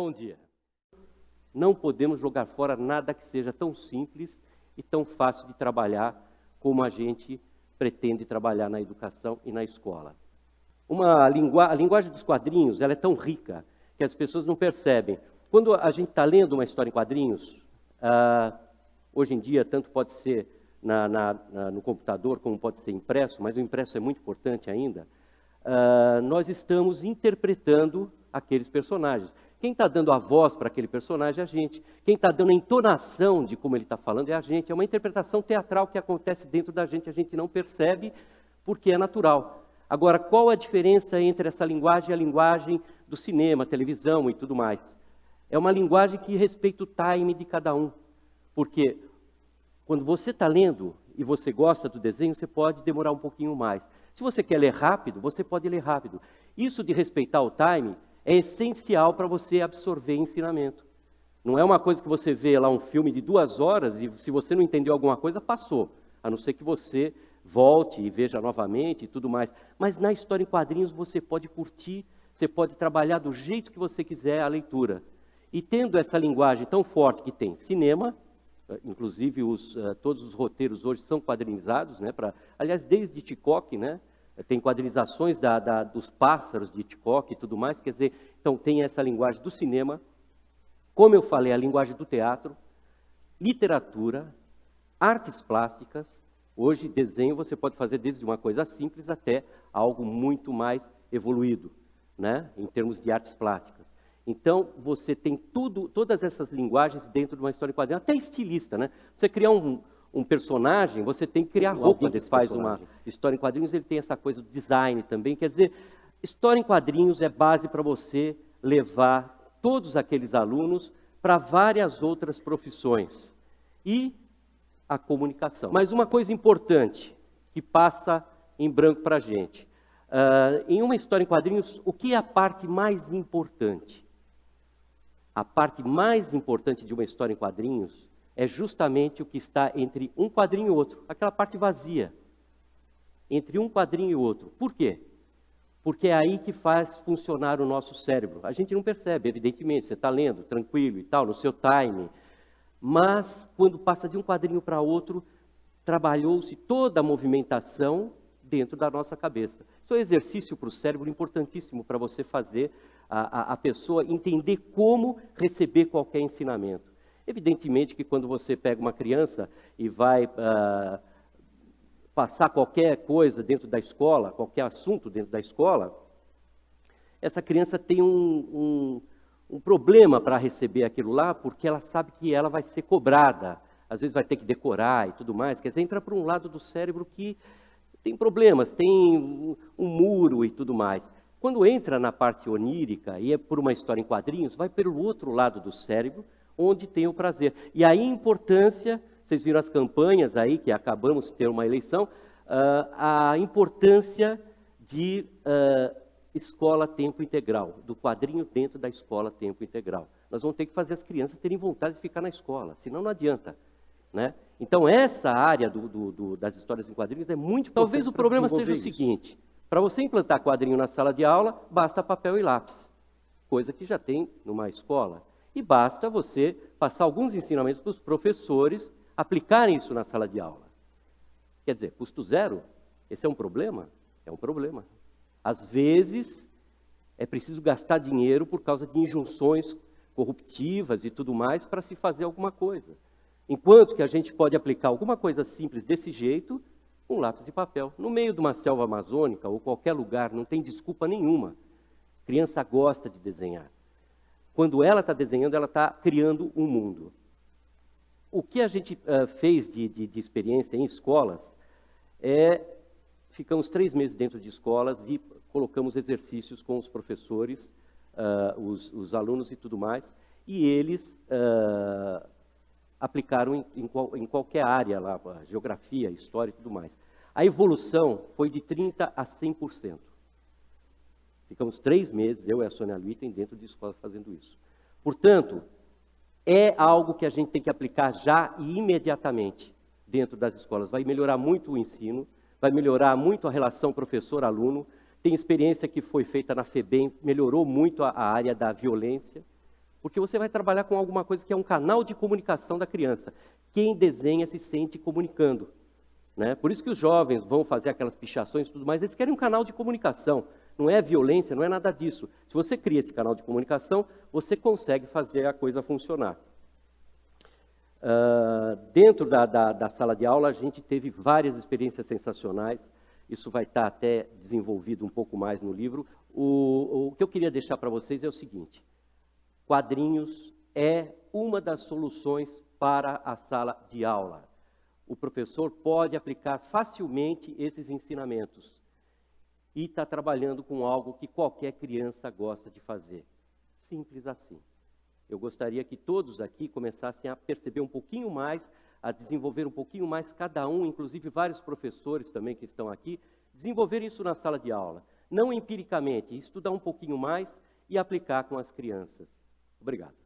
Bom dia. Não podemos jogar fora nada que seja tão simples e tão fácil de trabalhar como a gente pretende trabalhar na educação e na escola. A linguagem dos quadrinhos, ela é tão rica que as pessoas não percebem. Quando a gente está lendo uma história em quadrinhos, hoje em dia, tanto pode ser no computador como pode ser impresso, mas o impresso é muito importante ainda, nós estamos interpretando aqueles personagens. Quem está dando a voz para aquele personagem é a gente. Quem está dando a entonação de como ele está falando é a gente. É uma interpretação teatral que acontece dentro da gente, a gente não percebe porque é natural. Agora, qual a diferença entre essa linguagem e a linguagem do cinema, televisão e tudo mais? É uma linguagem que respeita o time de cada um. Porque quando você está lendo e você gosta do desenho, você pode demorar um pouquinho mais. Se você quer ler rápido, você pode ler rápido. Isso de respeitar o time é essencial para você absorver ensinamento. Não é uma coisa que você vê lá um filme de 2 horas e se você não entendeu alguma coisa, passou. A não ser que você volte e veja novamente e tudo mais. Mas na história em quadrinhos você pode curtir, você pode trabalhar do jeito que você quiser a leitura. E tendo essa linguagem tão forte que tem cinema, inclusive todos os roteiros hoje são quadrinizados, né, aliás, desde Hitchcock, né? Tem quadrinizações dos pássaros de Hitchcock e tudo mais, quer dizer, então tem essa linguagem do cinema, como eu falei, a linguagem do teatro, literatura, artes plásticas. Hoje, desenho você pode fazer desde uma coisa simples até algo muito mais evoluído, né, em termos de artes plásticas. Então, você tem todas essas linguagens dentro de uma história em quadrinhos, até estilista, né? Você criar um personagem, você tem que criar roupa desse faz uma história em quadrinhos, ele tem essa coisa do design também. Quer dizer, história em quadrinhos é base para você levar todos aqueles alunos para várias outras profissões. E a comunicação. Mas uma coisa importante que passa em branco para a gente. Em uma história em quadrinhos, o que é a parte mais importante? A parte mais importante de uma história em quadrinhos é justamente o que está entre um quadrinho e outro, aquela parte vazia, entre um quadrinho e outro. Por quê? Porque é aí que faz funcionar o nosso cérebro. A gente não percebe, evidentemente, você está lendo tranquilo e tal, no seu time, mas quando passa de um quadrinho para outro, trabalhou-se toda a movimentação dentro da nossa cabeça. Isso é um exercício para o cérebro importantíssimo para você fazer a pessoa entender como receber qualquer ensinamento. Evidentemente que quando você pega uma criança e vai passar qualquer coisa dentro da escola, qualquer assunto dentro da escola, essa criança tem um problema para receber aquilo lá, porque ela sabe que ela vai ser cobrada, às vezes vai ter que decorar e tudo mais, quer dizer, entra para um lado do cérebro que tem problemas, tem um muro e tudo mais. Quando entra na parte onírica e é por uma história em quadrinhos, vai pelo outro lado do cérebro, onde tem o prazer. E aí a importância, vocês viram as campanhas aí, que acabamos de ter uma eleição, a importância de escola tempo integral, do quadrinho dentro da escola tempo integral. Nós vamos ter que fazer as crianças terem vontade de ficar na escola, senão não adianta, né? Então essa área das histórias em quadrinhos é muito importante. Talvez o problema seja o seguinte, para você implantar quadrinho na sala de aula, basta papel e lápis, coisa que já tem numa escola. E basta você passar alguns ensinamentos para os professores aplicarem isso na sala de aula. Quer dizer, custo zero? Esse é um problema? É um problema. Às vezes, é preciso gastar dinheiro por causa de injunções corruptivas e tudo mais para se fazer alguma coisa. Enquanto que a gente pode aplicar alguma coisa simples desse jeito, um lápis e papel. No meio de uma selva amazônica ou qualquer lugar, não tem desculpa nenhuma. A criança gosta de desenhar. Quando ela está desenhando, ela está criando um mundo. O que a gente fez de experiência em escolas ficamos 3 meses dentro de escolas e colocamos exercícios com os professores, os alunos e tudo mais, e eles aplicaram em qualquer área lá, geografia, história e tudo mais. A evolução foi de 30% a 100%. Ficamos 3 meses, eu e a Sônia Luitem, dentro de escola fazendo isso. Portanto, é algo que a gente tem que aplicar já e imediatamente dentro das escolas. Vai melhorar muito o ensino, vai melhorar muito a relação professor-aluno. Tem experiência que foi feita na FEBEM, melhorou muito a área da violência, Porque você vai trabalhar com alguma coisa que é um canal de comunicação da criança. Quem desenha se sente comunicando, né? Por isso que os jovens vão fazer aquelas pichações e tudo mais, eles querem um canal de comunicação. Não é violência, não é nada disso. Se você cria esse canal de comunicação, você consegue fazer a coisa funcionar. Dentro da sala de aula, a gente teve várias experiências sensacionais. Isso vai estar até desenvolvido um pouco mais no livro. O que eu queria deixar para vocês é o seguinte: quadrinhos é uma das soluções para a sala de aula. O professor pode aplicar facilmente esses ensinamentos e está trabalhando com algo que qualquer criança gosta de fazer. Simples assim. Eu gostaria que todos aqui começassem a perceber um pouquinho mais, a desenvolver um pouquinho mais, cada um, inclusive vários professores também que estão aqui, desenvolver isso na sala de aula. Não empiricamente, estudar um pouquinho mais e aplicar com as crianças. Obrigado.